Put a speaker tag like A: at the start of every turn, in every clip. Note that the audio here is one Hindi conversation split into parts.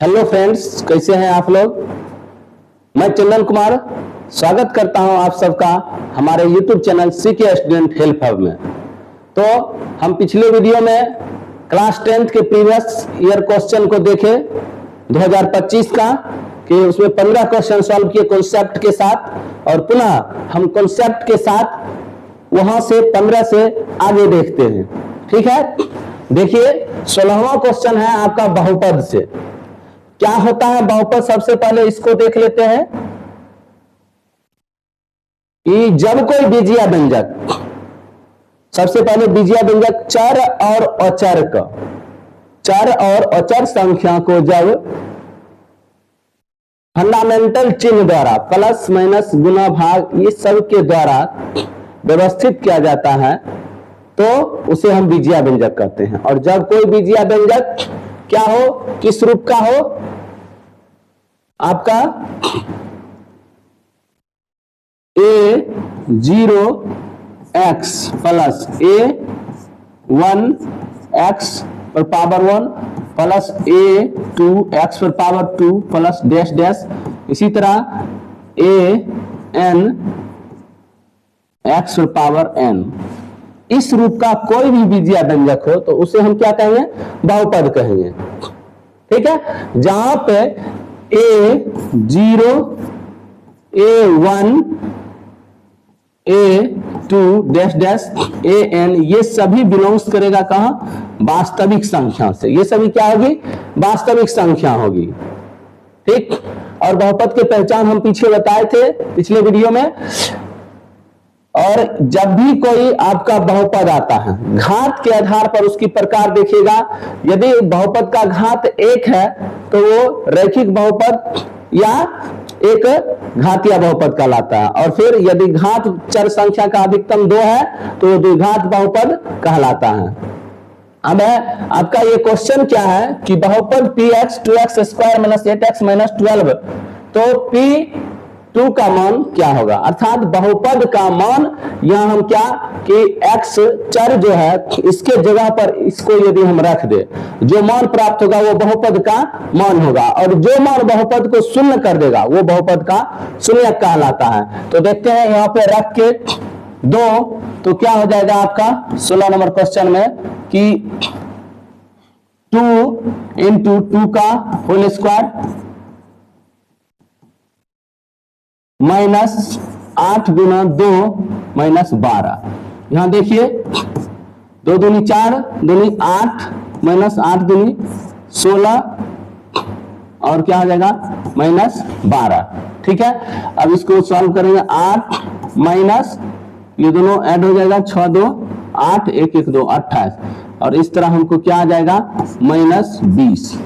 A: हेलो फ्रेंड्स, कैसे हैं आप लोग। मैं चंदन कुमार स्वागत करता हूं आप सबका हमारे YouTube channel CK student help hub में। तो हम पिछले वीडियो में क्लास 10th के प्रीवियस ईयर क्वेश्चन को देखे 2025 का कि उसमें 15 क्वेश्चन सॉल्व किए कॉन्सेप्ट के साथ, और पुनः हम कॉन्सेप्ट के साथ वहां से 15 से आगे देखते हैं। ठीक है, देखिए 16वां क्वेश्चन है आपका बहुपद से। क्या होता है बहुपद, सबसे पहले इसको देख लेते हैं कि जब कोई बीजीय व्यंजक, सबसे पहले बीजीय व्यंजक चर और अचर का, चर और अचर संख्या को जब फंडामेंटल चिन्ह द्वारा प्लस माइनस गुना भाग इस सब के द्वारा व्यवस्थित किया जाता है तो उसे हम बीजीय व्यंजक कहते हैं। और जब कोई बीजीय व्यंजक क्या हो, किस रूप का हो, आपका a0x प्लस a1x पर पावर 1 प्लस a2x पर पावर 2 प्लस डैश डैश, इसी तरह an x पर पावर n, इस रूप का कोई भी बीजीय व्यंजक हो तो उसे हम क्या कहेंगे, बहुपद कहेंगे। ठीक है, जहां पे a0 a1 a2 dash dash an ये सभी बिलोंग्स करेगा कहां, वास्तविक संख्या से। ये सभी क्या होगी, वास्तविक संख्या होगी। ठीक, और बहुपद की पहचान हम पीछे बताए थे पिछले वीडियो में। और जब भी कोई आपका बहुपद आता है, घात के आधार पर उसकी प्रकार देखिएगा। यदि बहुपद का घात 1 है तो वो रैखिक बहुपद या एक घातीय बहुपद कहलाता है। और फिर यदि घात चर संख्या का अधिकतम 2 है तो वो द्विघात बहुपद कहलाता है। अब है आपका ये क्वेश्चन क्या है कि बहुपद px 2x square minus 8x minus 12, तो p2 का मान क्या होगा, अर्थात बहुपद का मान यहां हम क्या कि x चर जो है इसके जगह पर इसको यदि हम रख दे, जो मान प्राप्त होगा वो बहुपद का मान होगा, और जो मान बहुपद को शून्य कर देगा वो बहुपद का शून्यक कहलाता है। तो देखते हैं यहाँ पे रख के 2, तो क्या हो जाएगा आपका 16 नंबर क्वेश्चन में कि 2 इंटू 2 का होल स्क्वायर माइनस 8 गुना 2 माइनस 12। यहां देखिए 2 दूनी 4, दूनी 8 माइनस 8 दूनी 16, और क्या हो जाएगा माइनस 12। ठीक है, अब इसको सॉल्व करेंगे। 8 माइनस ये दोनों ऐड हो जाएगा, 6 2 8 1 1 2 28, और इस तरह हमको क्या आ जाएगा माइनस 20।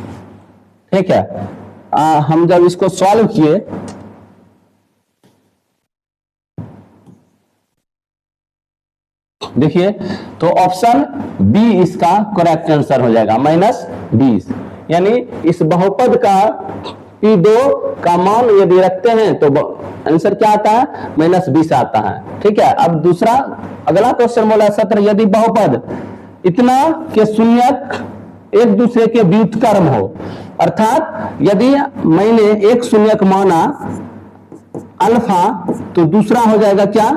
A: ठीक है, हम जब इसको सॉल्व किए देखिए तो ऑप्शन बी इसका करेक्ट आंसर हो जाएगा, माइनस 20। यानी इस बहुपद का p2 का मान यदि रखते हैं तो आंसर क्या आता है, माइनस 20 आता है। ठीक है, अब दूसरा अगला क्वेश्चन बोला 17, यदि बहुपद इतना के शून्यक एक दूसरे के व्युत्क्रम हो, अर्थात यदि मैंने एक शून्यक माना अल्फा तो दूसरा हो जाएगा क्या,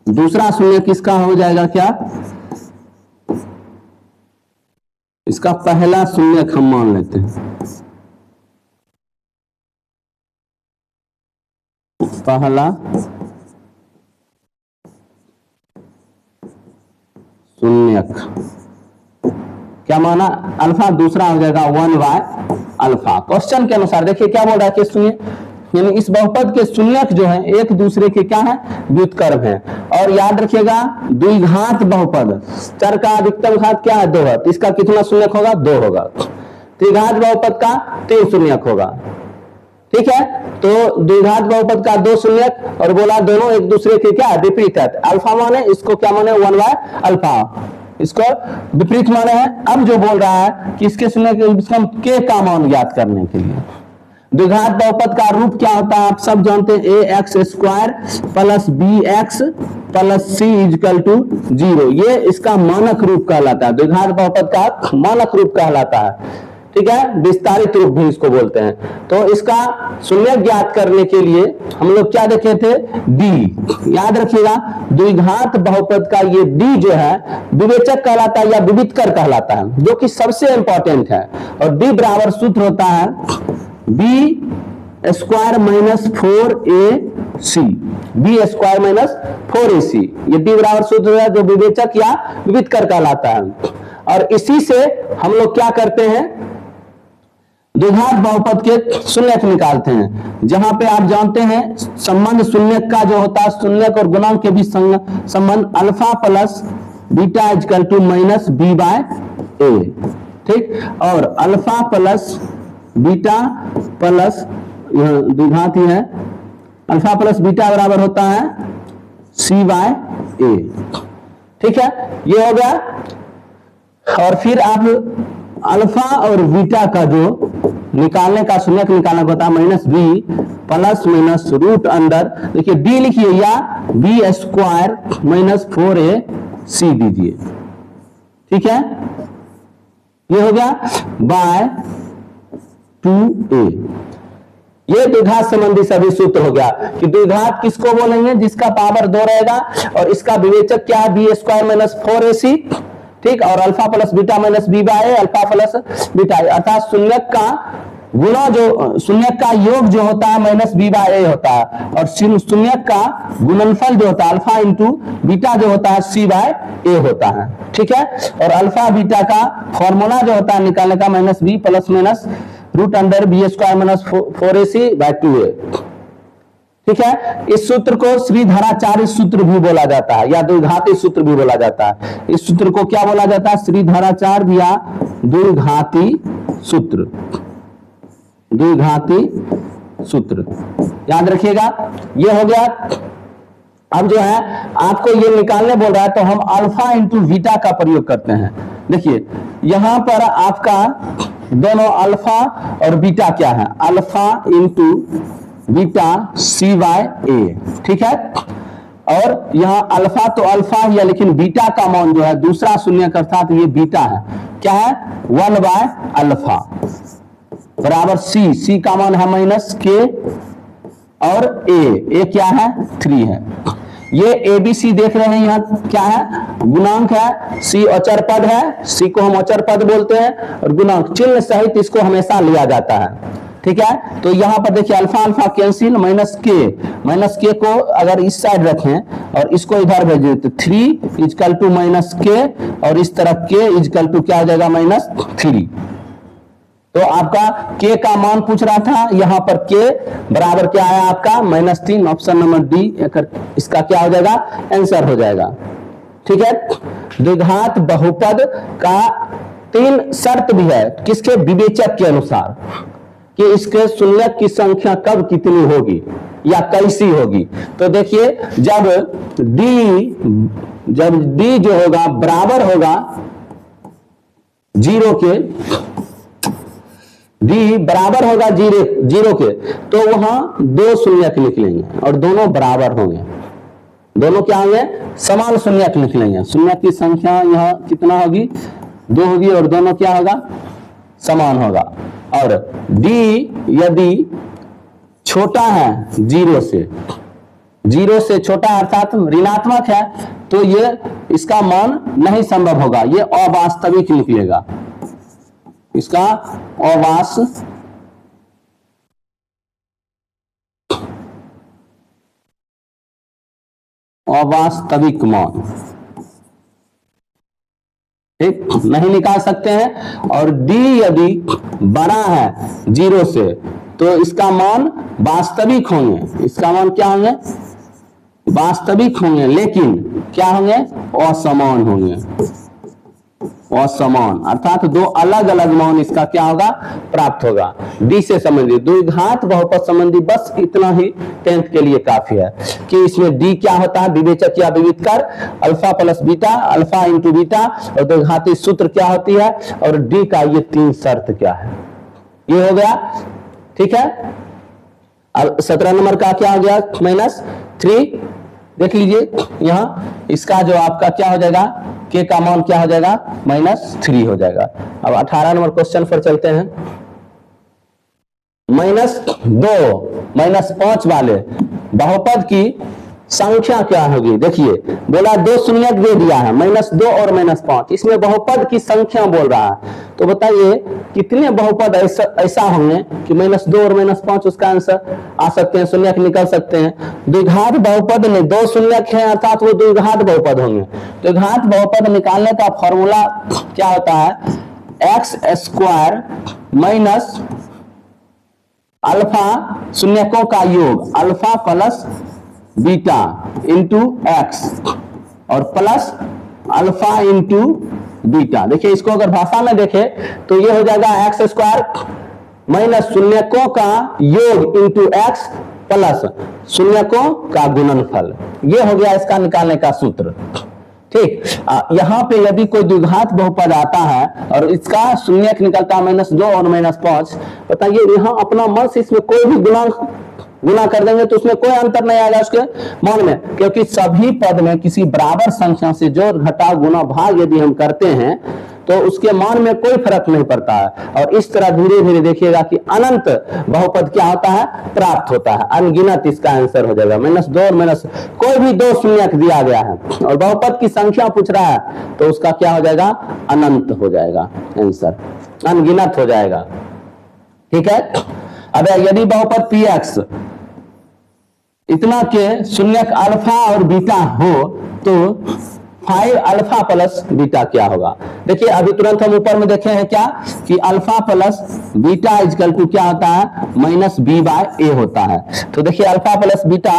A: दूसरा शून्य किसका हो जाएगा क्या, इसका पहला शून्य हम मान लेते हैं, पहला शून्यक क्या माना अल्फा, दूसरा हो जाएगा 1 अल्फा। क्वेश्चन के अनुसार देखिए क्या बोल रहा है कि शून्य, यानी इस बहुपद के शून्यक जो है एक दूसरे के क्या है, व्युत्क्रम है। और याद रखिएगा द्विघात बहुपद, चर का अधिकतम घात क्या है 2 है, तो इसका कितना शून्यक होगा 2 होगा। त्रिघात बहुपद का 3 शून्यक होगा। ठीक है, तो द्विघात बहुपद का 2 शून्यक, और बोला दोनों एक दूसरे के क्या विपरीत है। अल्फा माने इसको क्या माने 1 अल्फा, इसको विपरीत माने हैं। अब जो बोल रहा है कि इसके शून्य के का मान ज्ञात करने के लिए द्विघात बहुपद का रूप क्या होता है आप सब जानते हैं, ax square plus bx plus c equal to 0। ये इसका मानक रूप कहलाता है, द्विघात बहुपद का मानक रूप कहलाता है। ठीक है, विस्तारित रूप भी इसको बोलते हैं। तो इसका शून्य ज्ञात करने के लिए हम लोग क्या देखे थे, डी। याद रखिएगा, द्विघात बहुपद का ये डी जो है विवेचक कहलाता है या विविधकर कहलाता है, जो कि सबसे इंपॉर्टेंट है। और डी बराबर सूत्र होता है B square minus 4ac, B square minus 4ac, ये डी बराबर सूत्र है जो विवेचक या विविधकर कहलाता है। और इसी से हम लोग क्या करते हैं, द्विघात बहुपद के शून्यक निकालते हैं, जहां पे आप जानते हैं संबंध शून्यक का जो होता है, शून्यक और गुणांक के बीच संबंध alpha plus beta equal to minus B by a, ठीक। और अल्फा प्लस बीटा प्लस द्विघात ही है, अल्फा प्लस बीटा बराबर होता है सी बाय ए, ठीक है, ये हो गया। और फिर आप अल्फा और बीटा का जो निकालने का शून्यक निकालना होता है minus B plus minus root under, देखिए डी लिखिए या बी स्क्वायर माइनस 4ac दीजिए, ठीक है, ये हो गया बाय 2a। ये द्विघात संबंधी सभी सूत्र हो गया कि द्विघात किसको बोलेंगे, जिसका पावर 2 रहेगा और इसका विवेचक क्या है, बी स्क्वायर माइनस 4ac, ठीक। और alpha plus beta minus B by alpha plus beta, अर्थात शून्यक का गुणा जो शून्यक का योग जो होता है माइनस बी बाय ए होता है, और शून्यक का गुणनफल जो होता है अल्फा इंटू बीटा जो होता है सी बाय ए होता है, ठीक है। और अल्फा बीटा का फॉर्मूला जो होता है निकालने का minus B plus minus root under B square minus 4ac by 2a, ठीक है। इस सूत्र को श्रीधराचार्य सूत्र भी बोला जाता है या द्विघाती सूत्र भी बोला जाता है। इस सूत्र को क्या बोला जाता है, श्रीधराचार्य या द्विघाती सूत्र, द्विघाती सूत्र, याद रखिएगा। ये हो गया। अब जो है आपको ये निकालने बोल रहा है तो हम अल्फा इंटू बीटा का प्रयोग करते हैं। देखिए यहां पर आपका दोनों अल्फा और बीटा क्या है, alpha into beta C bye a, ठीक है। और यहाँ अल्फा तो अल्फा ही है, लेकिन बीटा का मान जो है दूसरा शून्य अर्थात ये बीटा है, क्या है 1 बाय अल्फा बराबर सी, सी का मान है माइनस के और ए क्या है 3 है। ये एबीसी देख रहे हैं, यहाँ क्या है गुणांक है, सी अचर पद है, सी को हम अचर पद बोलते हैं, और गुणांक चिन्ह सहित इसको हमेशा लिया जाता है, ठीक है। तो यहाँ पर देखिए अल्फा अल्फा कैंसिल, माइनस के को अगर इस साइड रखें और इसको इधर भेज दें तो 3 इजकल टू माइनस के, और इस तरफ के इजकल टू क्या हो जाएगा माइनस 3। तो आपका के का मान पूछ रहा था, यहाँ पर के बराबर क्या है आपका -3, ऑप्शन नंबर डी इसका क्या हो जाएगा आंसर हो जाएगा, ठीक है। द्विघात बहुपद का 3 शर्त भी है, किसके विवेचक के अनुसार, कि इसके शून्यक की संख्या कब कितनी होगी या कैसी होगी। तो देखिए जब डी जो होगा बराबर होगा 0 के, डी बराबर होगा 0 के, तो वहां 2 शून्यक निकलेंगे और दोनों बराबर होंगे, दोनों क्या होंगे समान शून्यक निकलेंगे। शून्यक की संख्या यहाँ कितना होगी 2 होगी और दोनों क्या होगा समान होगा। और डी यदि छोटा है 0 से छोटा अर्थात ऋणात्मक है तो ये इसका मान नहीं संभव होगा, ये अवास्तविक निकलेगा, इसका अवास्तविक मान ठीक नहीं निकाल सकते हैं। और डी यदि बड़ा है 0 से तो इसका मान वास्तविक होंगे, इसका मान क्या होंगे वास्तविक होंगे, लेकिन क्या होंगे असमान होंगे, असमान अर्थात 2 अलग अलग मान इसका क्या होगा प्राप्त होगा। डी से संबंधित द्विघात बहुपद संबंधी बस इतना ही 10th के लिए काफी है कि इसमें डी क्या होता है विवेचक या विविधकर, alpha plus beta, alpha into beta, और द्विघाती सूत्र क्या होती है, और डी का ये 3 शर्त क्या है, ये हो गया, ठीक है। 17 नंबर का क्या हो गया -3 देख लीजिए यहाँ इसका जो आपका क्या हो जाएगा, के का मान क्या हो जाएगा, -3 हो जाएगा। अब 18 नंबर क्वेश्चन पर चलते हैं। -2 -5 वाले बहुपद की संख्या क्या होगी। देखिए बोला 2 शून्यक दे दिया है, -2 और -5, इसमें बहुपद की संख्या बोल रहा है। तो बताइए कितने बहुपद ऐसा होंगे कि -2 और -5 उसका आंसर आ सकते हैं, शून्यक निकल सकते हैं। द्विघात बहुपद में 2 शून्यक है अर्थात वो द्विघात बहुपद होंगे। द्विघात बहुपद निकालने का फॉर्मूला क्या होता है, x² माइनस अल्फा शून्यकों का योग alpha plus beta into x और प्लस अल्फा इंटू बीटा। देखिए इसको अगर भाषा में देखें तो ये हो जाएगा x² माइनस शून्यकों का योग इंटू एक्स प्लस शून्यकों का गुणनफल। ये हो गया इसका निकालने का सूत्र। ठीक, यहाँ पे यदि कोई द्विघात बहुपद आता है और इसका शून्यक निकलता है -2 और -5, बताइए यहाँ अपना मन से इसमें कोई भी गुना कर देंगे तो उसमें कोई अंतर नहीं आएगा उसके मान में, क्योंकि सभी पद में किसी बराबर संख्या से जोड़ घटाव गुना भाग यदि हम करते हैं तो उसके मान में कोई फर्क नहीं पड़ता है। और इस तरह धीरे धीरे देखिएगा कि अनंत बहुपद क्या होता है, प्राप्त होता है। अनगिनत इसका आंसर हो जाएगा। -2 और कोई भी 2 शून्यक दिया गया है और बहुपद की संख्या पूछ रहा है तो उसका क्या हो जाएगा, अनंत हो जाएगा, आंसर अनगिनत हो जाएगा। ठीक है। अब यदि बहुपद px इतना के शून्यक अल्फा और बीटा हो तो 5 अल्फा प्लस बीटा क्या होगा। देखिए अभी तुरंत हम ऊपर में देखे हैं क्या कि alpha plus beta equal to क्या होता है, -b/a होता है। तो देखिए अल्फा प्लस बीटा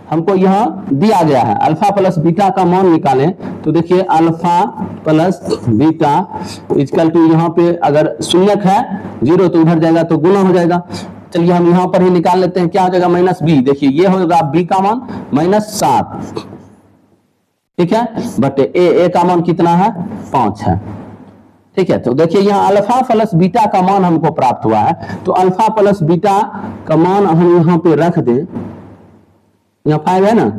A: हमको यहाँ दिया गया है, अल्फा प्लस बीटा का मान निकालें तो देखिए alpha plus beta equal to यहाँ पे अगर शून्यक है 0 तो उधर जाएगा तो गुना हो जाएगा। चलिए हम यहाँ पर ही निकाल लेते हैं, क्या हो जाएगा -b। देखिए ये होगा b का मान -7, ठीक है, बट a का मान कितना है, 5 है। ठीक है, तो देखिए यहाँ अल्फा प्लस बीटा का मान हमको प्राप्त हुआ है। तो अल्फा प्लस बीटा का मान हम यहाँ पे रख दें, यहाँ 5 है ना,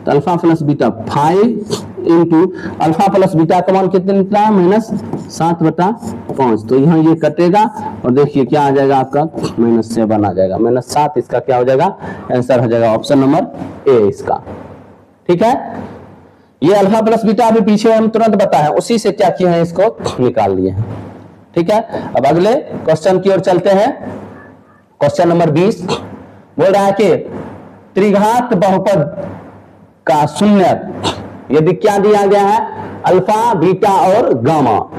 A: तो alpha plus beta 5 into alpha plus beta का मान कितने निकला है, -7/5। तो यहाँ ये कटेगा और देखिए क्या आ जाएगा आपका, -7 आ जाएगा। -7 इसका क्या हो जाएगा, आंसर हो जाएगा ऑप्शन नंबर ए इसका। ठीक है, ये अल्फा प्लस बीटा अभी पीछे हम तुरंत बताए, उसी से क्या किए हैं, इसको निकाल लिए हैं। ठीक है, अब अगले क्वेश्चन की ओर चलते हैं। क्वेश्चन नंबर 20 बोल रहा है कि त्रिघात बहुपद का शून्यक यदि क्या दिया गया है, अल्फा बीटा और गामा।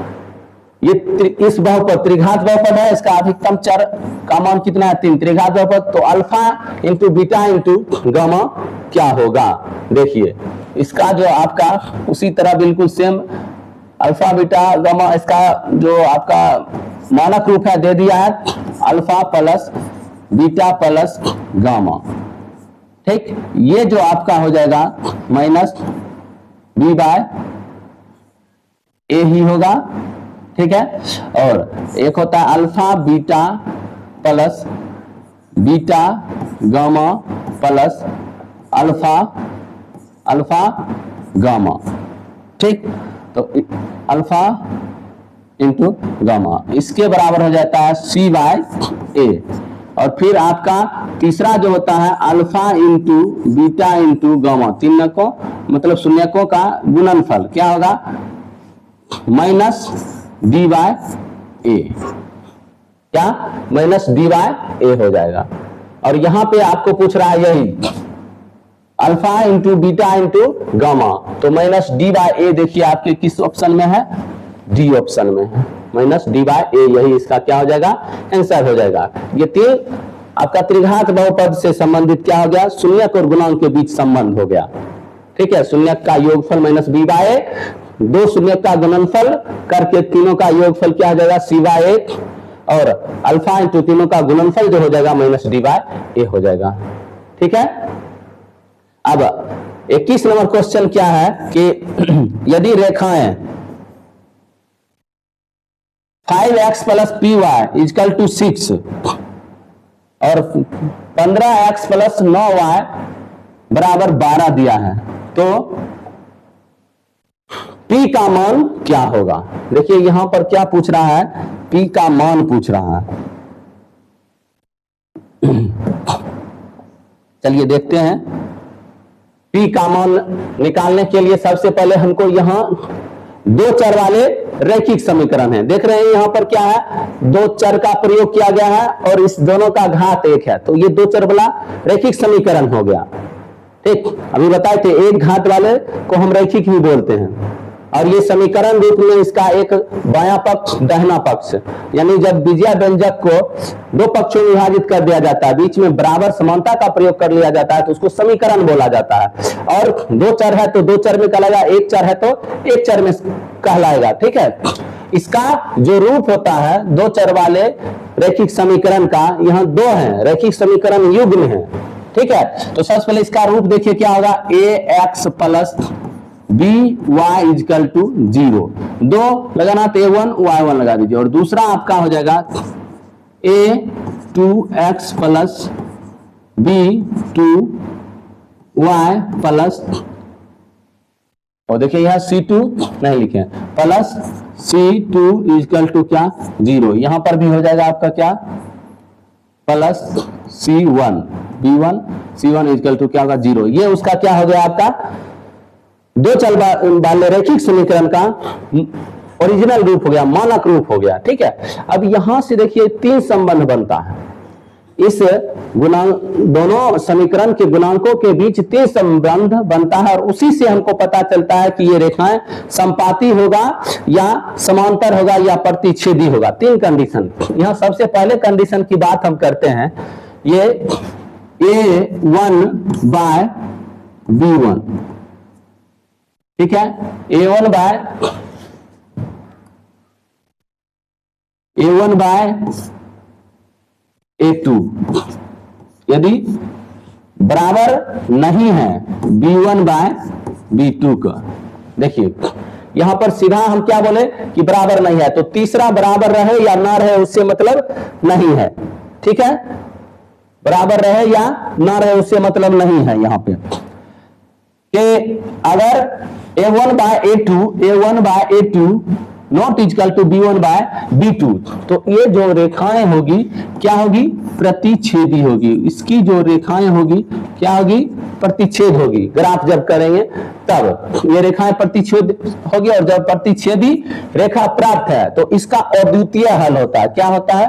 A: ये इस बहुपद त्रिघात बहुपद है, इसका अधिकतम चर का मान कितना है, 3। त्रिघात बहुपद तो alpha into beta into gamma क्या होगा। देखिए इसका जो आपका उसी तरह बिल्कुल सेम अल्फा बीटा गामा, इसका जो आपका मानक रूप है दे दिया है, alpha plus beta plus gamma. ठीक, ये जो आपका हो जाएगा -b/a ही होगा। ठीक है, और एक होता है alpha beta plus beta gamma plus alpha gamma. ठीक, तो अल्फा इंटू गामा इसके बराबर हो जाता है c/a। और फिर आपका तीसरा जो होता है alpha into beta into gamma, तीनों को मतलब शून्यकों का गुणनफल क्या होगा, -d/a। क्या, -d/a हो जाएगा। और यहां पे आपको पूछ रहा है यही alpha into beta into gamma, तो -d/a देखिए आपके किस ऑप्शन में है, डी ऑप्शन में है, -d/a यही इसका क्या हो जाएगा, आंसर हो जाएगा। ये 3 आपका त्रिघात बहुपद से संबंधित क्या हो गया, शून्यक और गुणांक के बीच संबंध हो गया। ठीक है, शून्यक का योगफल -b/a, 2 शून्यक का गुणनफल करके तीनों का योगफल क्या हो जाएगा, c/a, और अल्फा इंटू तीनों का गुणनफल जो हो जाएगा -d/a हो जाएगा। ठीक है, अब 21 नंबर क्वेश्चन क्या है कि यदि रेखाएं 5x + py = 6 और 15x + 9y = 12 दिया है, तो P का मान क्या होगा। देखिए यहां पर क्या पूछ रहा है, P का मान पूछ रहा है। चलिए देखते हैं। P का मान निकालने के लिए सबसे पहले हमको यहां दो चर वाले रैखिक समीकरण है, देख रहे हैं यहां पर क्या है, दो चर का प्रयोग किया गया है और इस दोनों का घात 1 है, तो ये दो चर वाला रैखिक समीकरण हो गया। ठीक, अभी बताए थे एक घात वाले को हम रैखिक ही बोलते हैं। और ये समीकरण रूप में इसका एक बायां पक्ष दाहिना पक्ष, यानी जब बीजीय व्यंजक को दो पक्षों में विभाजित कर दिया जाता है, बीच में बराबर समानता का प्रयोग कर लिया जाता है, तो उसको समीकरण बोला जाता है। और दो चर है तो दो चर में कहलाएगा, एक चर है तो एक चर में कहलाएगा। ठीक है, इसका जो रूप होता है दो चर वाले रैखिक समीकरण का, यहाँ दो है रैखिक समीकरण युग्म है। ठीक है, तो सबसे पहले इसका रूप देखिए क्या होगा, ax plus B Y equal to 0, दो लगाना तो a1 y1 लगा दीजिए, और दूसरा आपका हो जाएगा a2x प्लस b2y प्लस, और देखिए यह C2 नहीं लिखे प्लस C2 इजकल टू क्या 0, यहां पर भी हो जाएगा आपका क्या plus C1 B1 C1 is equal to क्या होगा 0। ये उसका क्या हो गया आपका दो चर वाले रैखिक समीकरण का ओरिजिनल रूप हो गया, मानक रूप हो गया। ठीक है, अब यहां से देखिए तीन संबंध बनता है, इस गुणांक दोनों समीकरण के गुणांकों के बीच तीन संबंध बनता है, और उसी से हमको पता चलता है कि ये रेखाएं समपाती होगा या समांतर होगा या प्रतिच्छेदी होगा। तीन कंडीशन, यहां सबसे पहले कंडीशन की बात हम करते हैं, ये a1 बाय b1, ठीक है, a1 बाय a2 यदि बराबर नहीं है b1 बाय b2 का। देखिए यहां पर सीधा हम क्या बोले कि बराबर नहीं है, तो तीसरा बराबर रहे या ना रहे उससे मतलब नहीं है। ठीक है, बराबर रहे या ना रहे उससे मतलब नहीं है यहां पे, कि अगर a1 by a2 not equal to b1 by b2, तो ये जो रेखाएं होगी क्या होगी, प्रतिच्छेदी होगी। इसकी जो रेखाएं होगी क्या होगी, प्रतिच्छेद होगी। ग्राफ जब करेंगे तब ये रेखाएं प्रतिच्छेद होगी, और जब प्रतिच्छेदी रेखा प्राप्त है तो इसका अद्वितीय हल होता है। क्या होता है,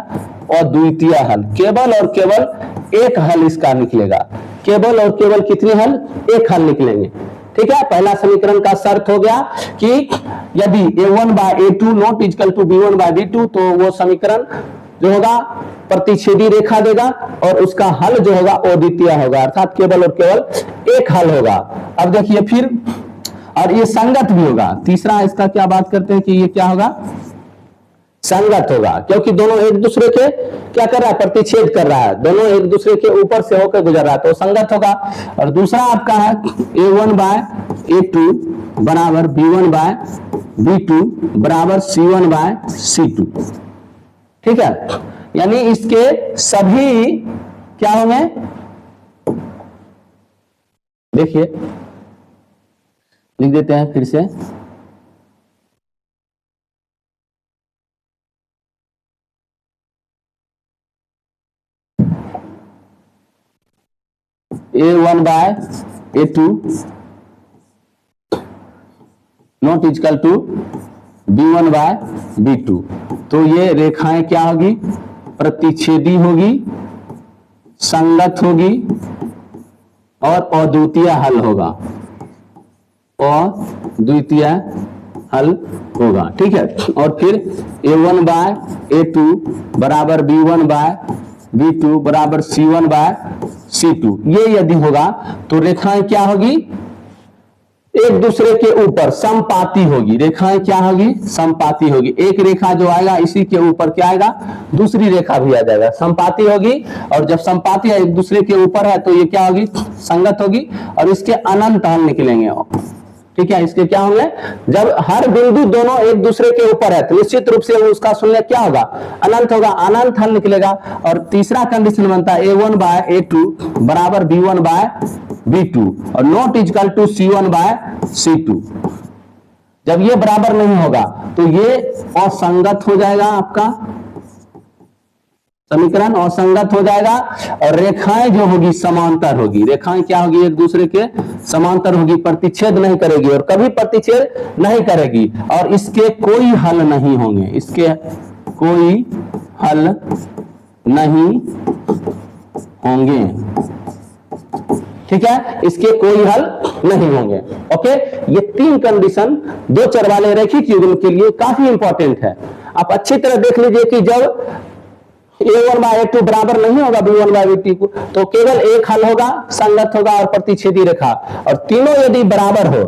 A: अद्वितीय हल। केवल और केवल एक हल इसका निकलेगा, केवल और केवल कितने हल, एक हल निकलेंगे। ठीक है, पहला समीकरण का शर्त हो गया कि यदि a1 by a2 not equal to b1 by b2, तो वो समीकरण जो होगा प्रतिच्छेदी रेखा देगा और उसका हल जो होगा अद्वितीय होगा, अर्थात केवल और केवल एक हल होगा। अब देखिए फिर, और ये संगत भी होगा। तीसरा इसका क्या बात करते हैं कि ये क्या होगा, संगत होगा, क्योंकि दोनों एक दूसरे के क्या कर रहा है, प्रतिच्छेद कर रहा है, दोनों एक दूसरे के ऊपर से होकर गुजर रहा है, तो संगत होगा। और दूसरा आपका है a1 बाय a2 बराबर b1 बाय b2 बराबर c1 बाय c2। ठीक है, यानी इसके सभी क्या होंगे, देखिए लिख देते हैं फिर से, a1 by a2 not equal to b1 by b2, तो ये रेखाएं क्या होगी, प्रतिच्छेदी होगी, संगत होगी और अद्वितीय हल होगा, अद्वितीय हल होगा। ठीक है, और फिर a1 बाय a2 बराबर b1 बाय b2 बराबर c1 बाय c2, ये यदि होगा तो रेखाएं क्या होगी, एक दूसरे के ऊपर समपाती होगी। रेखाएं क्या होगी, समपाती होगी। एक रेखा जो आएगा इसी के ऊपर क्या आएगा, दूसरी रेखा भी आ जाएगा, समपाती होगी। और जब समपाती है एक दूसरे के ऊपर है तो ये क्या होगी, संगत होगी, और इसके अनंत हल निकलेंगे। ठीक है, इसके क्या होंगे, जब हर बिंदु दोनों एक दूसरे के ऊपर है तो निश्चित रूप से उसका शून्य क्या होगा, अनंत होगा, अनंत हल निकलेगा। और तीसरा कंडीशन बनता है a1 बाय a2 बराबर b1 बाय B2 और not equal to C1 bye C2। जब ये बराबर नहीं होगा तो ये असंगत हो जाएगा, आपका समीकरण असंगत हो जाएगा और रेखाएं जो होगी समांतर होगी। रेखाएं क्या होगी? एक दूसरे के समांतर होगी, प्रतिच्छेद नहीं करेगी और कभी प्रतिच्छेद नहीं करेगी और इसके कोई हल नहीं होंगे, इसके कोई हल नहीं होंगे। ठीक है, इसके कोई हल नहीं होंगे। ओके, ये तीन कंडीशन दो चर वाले रैखिक युग्म के लिए काफी इंपॉर्टेंट है। आप अच्छी तरह देख लीजिए कि जब A1 बाय A2 बराबर नहीं होगा B1 बाय B2 को, तो केवल एक हल होगा, संगत होगा और प्रतिच्छेदी रेखा, और तीनों यदि बराबर हो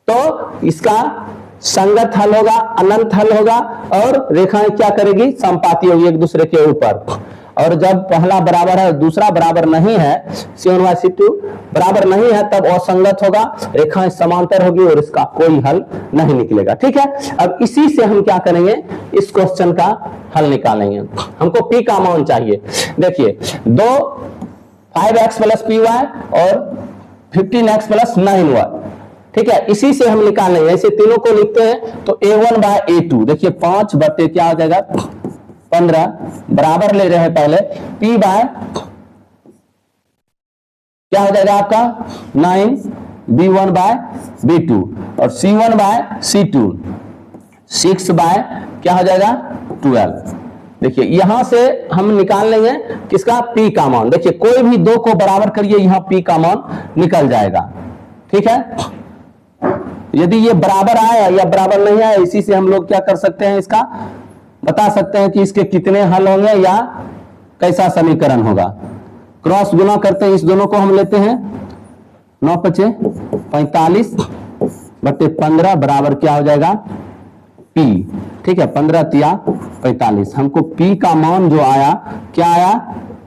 A: तो इसका संगत हल होगा, अनंत हल होगा और रेखाएं क्या करेगी? संपाती होगी एक दूसरे के ऊपर। और जब पहला बराबर है दूसरा बराबर नहीं है, C1 बाय C2 बराबर नहीं है, तब असंगत होगा, रेखाएं समांतर होगी और इसका कोई हल नहीं निकलेगा। ठीक है, अब इसी से हम क्या करेंगे? इस क्वेश्चन का हल निकालेंगे। हमको P का मान चाहिए। देखिए, दो 5x प्लस PY और 15x प्लस 9y, ठीक है, इसी से हम निकालेंगे। ऐसे तीनों को लिखते हैं तो A1 बाय A2, देखिए 5 बटे क्या हो जाएगा? 15 बराबर ले रहे हैं पहले, P बाय क्या हो जाएगा आपका? 9 B1 बाय B2 और C1 बाय C2 6 बाय क्या हो जाएगा? 12। देखिए यहां से हम निकाल लेंगे किसका? P का मान। देखिए कोई भी दो को बराबर करिए, यहां P का मान निकल जाएगा। ठीक है, यदि ये बराबर आया या बराबर नहीं आया, इसी से हम लोग क्या कर सकते हैं? इसका बता सकते हैं कि इसके कितने हल होंगे या कैसा समीकरण होगा। क्रॉस गुना करते हैं, इस दोनों को हम लेते हैं 9 5 45 बटे 15 बराबर क्या हो जाएगा? P। ठीक है, 15 तिया 45। हमको P का मान जो आया क्या आया?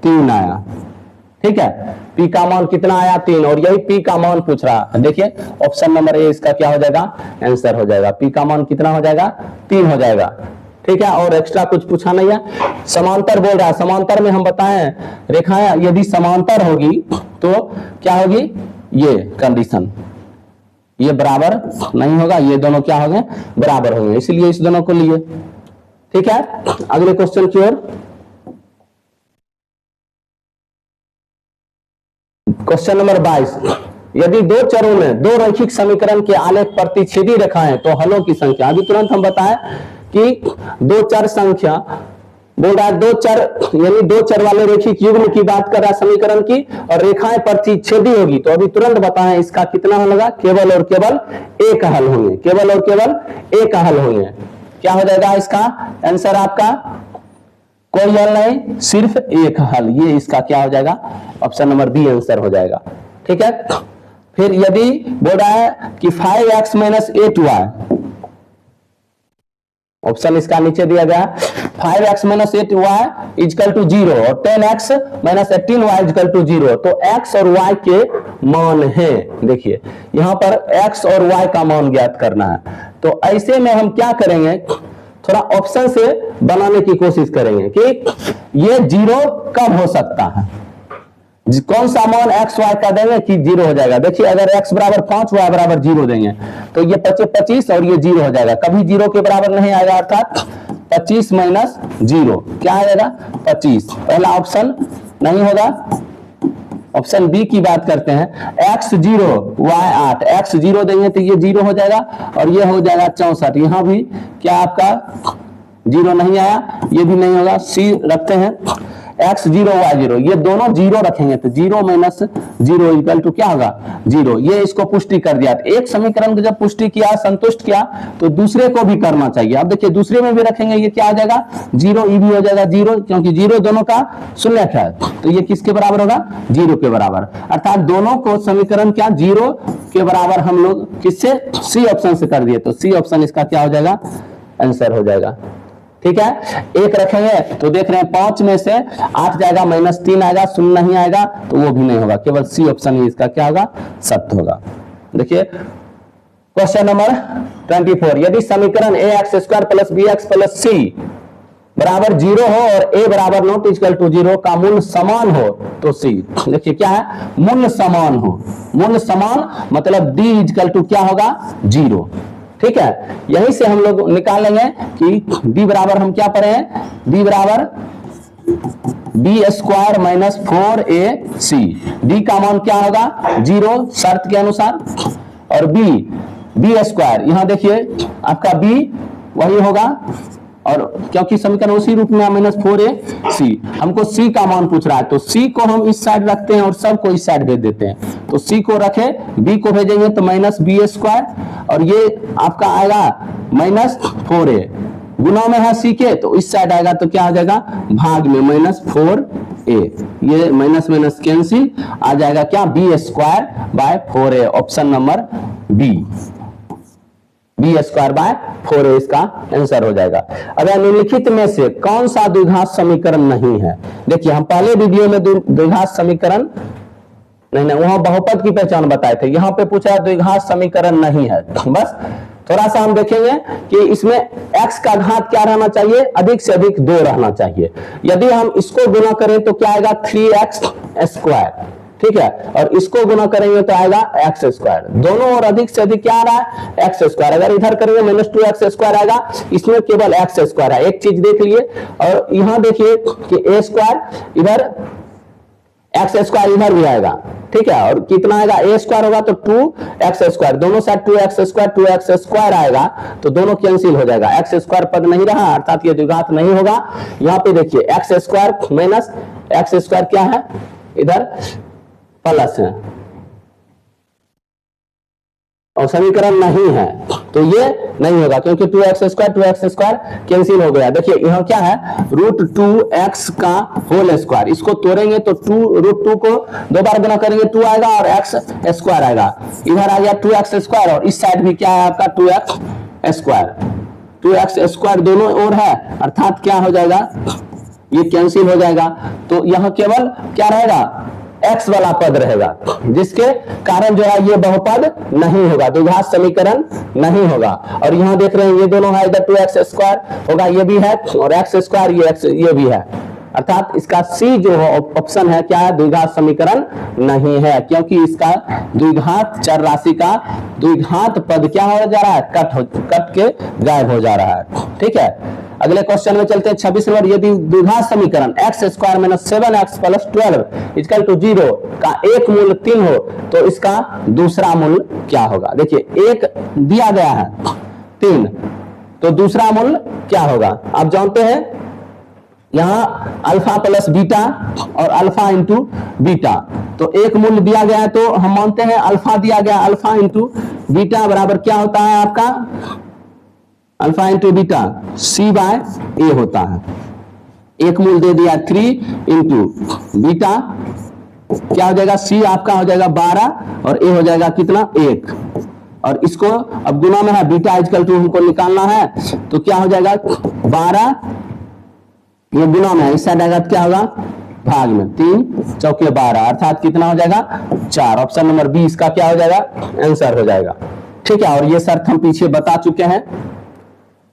A: 3 आया। ठीक है, P का मान कितना आया? 3, और यही P का मान पूछ रहा है। देखिए ऑप्शन नंबर ए इसका क्या हो जाएगा? आंसर हो जाएगा। P का मान कितना हो जाएगा? 3 हो जाएगा। ठीक है, और एक्स्ट्रा कुछ पूछा नहीं है। समांतर बोल रहा है, समांतर में हम बताएं रेखाएं यदि समांतर होगी तो क्या होगी? ये कंडीशन, ये बराबर नहीं होगा, ये दोनों क्या होंगे? बराबर होंगे, इसलिए इस दोनों को लिए। ठीक है, अगले क्वेश्चन की ओर। क्वेश्चन नंबर 22, यदि दो चरों में दो रैखिक समीकरण के आलेख प्रतिच्छेदी रेखाएं तो हलों की संख्या। अभी तुरंत हम बताएं कि दो चर संख्या बोल रहा है, दो चर यानी दो चर वाले रैखिक युग्म की बात कर रहा है समीकरण की, और रेखाएं प्रतिच्छेदी होगी तो अभी तुरंत बताएं इसका कितना हल होगा? केवल और केवल एक हल होंगे, केवल और केवल एक हल होंगे। क्या हो जाएगा इसका आंसर आपका? कोई हल नहीं, सिर्फ एक हल। ये इसका क्या हो जाएगा? ऑप्शन नंबर बी आंसर हो जाएगा। ठीक है, फिर यदि बोल रहा है कि 5x माइनस 8y, ऑप्शन इसका नीचे दिया गया, 5x minus 8y is equal to 0 और 10x minus 18y is equal to 0। तो x और y के मान है। देखिए यहां पर x और y का मान ज्ञात करना है, तो ऐसे में हम क्या करेंगे? थोड़ा ऑप्शन से बनाने की कोशिश करेंगे कि ये 0 कब हो सकता है, कौन सा मान x y का देंगे कि 0 हो जाएगा। देखिए अगर x बराबर 5 y बराबर 0 देंगे तो ये 25 और ये 0 हो जाएगा, कभी 0 के बराबर नहीं आएगा, अर्थात 25 माइनस 0 क्या आएगा? 25। पहला ऑप्शन नहीं होगा, ऑप्शन बी की बात करते हैं। x 0 y 8, x 0 देंगे तो ये 0 हो जाएगा और ये हो जाएगा 64। यहां भी क्या आपका 0 नहीं आया, ये भी नहीं होगा। सी रखते हैं x 0 y 0, ये दोनों 0 रखेंगे तो 0 माइनस 0 इक्वल टू क्या होगा? 0। ये इसको पुष्टि कर दिया। एक समीकरण को जब पुष्टि किया, संतुष्ट किया, तो दूसरे को भी करना चाहिए। अब देखिए दूसरे में भी रखेंगे, ये क्या आ जाएगा? 0, ये भी हो जाएगा 0, क्योंकि 0 दोनों का शून्य है, तो ये किसके बराबर होगा? 0 के बराबर। अर्थात दोनों को समीकरण क्या 0 के बराबर हम लोग किससे? सी ऑप्शन से कर दिए, तो सी ऑप्शन इसका क्या हो जाएगा? आंसर हो जाएगा। ठीक है, एक रखेंगे तो देख रहे हैं 5 में से 8 जाएगा, माइनस 3 आएगा, 0 नहीं आएगा तो वो भी नहीं होगा, केवल सी ऑप्शन ही इसका क्या होगा? सत्य होगा। देखिए क्वेश्चन नंबर 24, यदि समीकरण ax² plus bx plus c बराबर 0 हो और a बराबर नॉट इक्वल टू 0 का मूल्य समान हो तो c। देखिए क्या है, मूल्य समान हो, मूल्य समान मतलब d इक्वल टू क्या होगा 0। ठीक है, यहीं से हम लोग निकालेंगे कि d बराबर हम क्या पढ़े हैं, d बराबर B square minus 4ac। d का मान क्या होगा 0 शर्त के अनुसार, और बी स्क्वायर यहां देखिए आपका b वही होगा, और क्योंकि समीकरण उसी रूप में माइनस 4ac, हमको c का मान पूछ रहा है तो c को हम इस साइड रखते हैं और सब को इस साइड भेज देते हैं। तो c को रखे, b को भेजेंगे तो माइनस बी स्क्वायर, और ये आपका आएगा माइनस 4a, गुना में है c के तो इस साइड आएगा तो क्या आ जाएगा भाग में माइनस 4a, ये माइनस माइनस कैंसिल आ जाएगा क्या B square by 4a, option number B square by 4a इसका आंसर हो जाएगा। अब निम्नलिखित में से कौन सा द्विघात समीकरण नहीं है। देखिए हम पहले वीडियो में द्विघात समीकरण नहीं, वहां बहुपद की पहचान बताए थे, यहाँ पे पूछा द्विघात समीकरण नहीं है। बस थोड़ा सा हम देखेंगे कि इसमें x का घात क्या रहना चाहिए, अधिक से अधिक 2 रहना चाहिए। यदि हम इसको गुना करें तो क्या आएगा 3x स्क्वायर, ठीक है, और इसको गुना करेंगे तो आएगा एक्स स्क्वायर, दोनों और अधिक से अधिक क्या आ रहा है एक्स स्क्वायर। अगर इधर करेंगे माइनस 2x स्क्वायर आएगा, इसमें केवल एक्स स्क्वायर है, एक चीज देख लिए। और यहां देखिए कि a स्क्वायर इधर एक्स स्क्वायर इधर भी आएगा, ठीक है, और कितना आएगा a स्क्वायर होगा तो 2x स्क्वायर, दोनों साइड 2x स्क्वायर आएगा तो दोनों कैंसिल हो जाएगा, एक्स स्क्वायर पद नहीं रहा अर्थात ये द्विघात नहीं होगा। यहाँ पे देखिए x square minus x square क्या है इधर प्लस है, और समीकरण नहीं है तो ये नहीं होगा क्योंकि 2x स्क्वायर कैंसिल हो गया। देखिए यहाँ क्या है √2x का होल स्क्वायर, इसको तोड़ेंगे तो √2 को 2 बार गुना करेंगे 2 आएगा और x स्क्वायर आएगा, इधर आ गया 2x स्क्वायर और इस साइड भी क्या है आपका 2x स्क्वायर दोनों ओर है अर्थात क्या हो जाएगा ये कैंसिल हो जाएगा। तो यहाँ केवल क्या रहेगा x वाला पद रहेगा, जिसके कारण जो है ये बहुपद नहीं होगा, द्विघात समीकरण नहीं होगा। और यहाँ देख रहे हैं ये दोनों है, इधर 2x स्क्वायर होगा ये भी है और x स्क्वायर ये भी है, अर्थात इसका C जो है ऑप्शन है क्या है द्विघात समीकरण नहीं है, क्योंकि इसका द्विघात चर राशि का द्विघात पद क्या हो जा रहा है कट के गायब हो जा रहा है। ठीक है, अगले क्वेश्चन में चलते हैं 26 नंबर। यदि द्विघात समीकरण x square minus 7x plus 12 equal to 0 का एक मूल्य 3 हो तो इसका दूसरा मूल्य क्या होगा। देखिए एक दिया गया है 3 तो दूसरा मूल्य क्या होगा आप जानते हैं, यहाँ अल्फा प्लस बीटा और अल्फा इंटू बीटा, तो एक मूल्य दिया गया है तो हम मानते हैं अल्फा दिया गया, अल्फा इंटू बीटा बराबर क्या होता है आपका alpha into beta c by a होता है। एक मूल्य दे दिया 3 इंटू बीटा क्या हो जाएगा c आपका हो जाएगा 12 और a हो जाएगा कितना 1, और इसको अब गुना में है बीटा इक्वल टू हमको निकालना है तो क्या हो जाएगा 12, ये गुना में है इस साइड आएगा क्या होगा भाग में 3 चौके 12 अर्थात कितना हो जाएगा 4, ऑप्शन नंबर 20 का क्या हो जाएगा आंसर हो जाएगा। ठीक है, और ये शर्त हम पीछे बता चुके हैं।